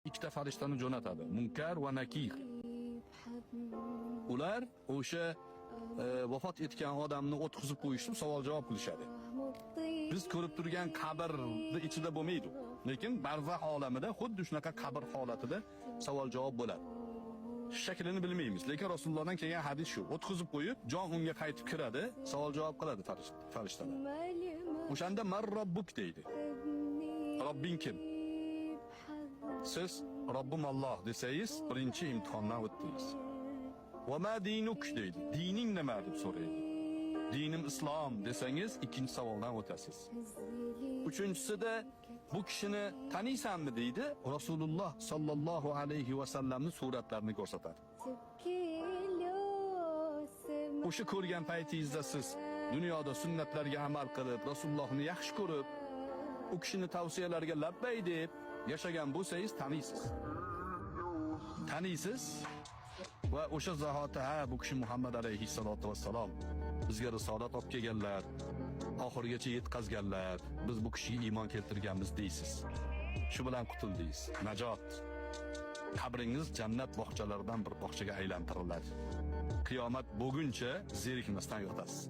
ikkita farishtani jo'natadi. Munkar va nakir. Ular o'sha vafot etgan odamni o'tkazib qo'yishni savol-javob qilishadi. Biz ko'rib turgan qabrning ichida bo'lmaydi. Lekin barzah olamida xuddi shunaqa qabr holatida savol-javob bo'ladi. Shaklini bilmaymiz, lekin Rasulullohdan kelgan hadis shu. O'tkazib qo'yib, jon unga qaytib kiradi, savol-javob qiladi farishtalar. O'shanda man robbuk deydi. Robbing kim? Siz Robbim Alloh desangiz, birinchi imtihondan o'tdingiz. Va ma dinuk deydi. Dining nima deb so'raydi. Dinim islom desangiz, ikkinchi savoldan o'tasiz. Uchinchisida bu kishini taniysanmi deydi. Rasululloh sallallohu alayhi va sallamning suratlarini ko'rsatadi. O'sha ko'rgan paytingizda siz dunyoda sunnatlarga amal qilib, Rasulullohni yaxshi ko'rib, u kishini tavsiyalariga labbay deb yashagan bo'lsangiz taniysiz. Taniysiz va o'sha zahoti ha bu kishi Muhammad alayhissalatu vassalom bizga risolat olib kelganlar, oxirigacha yetkazganlar, biz bu kishiga iymon keltirganmiz deysiz. Shu bilan qutuldingiz. Najot. Qabringiz jannat bog'chalaridan bir bog'chaga aylantiriladi. Qiyomat bo'lguncha zerikmasdan yotasiz.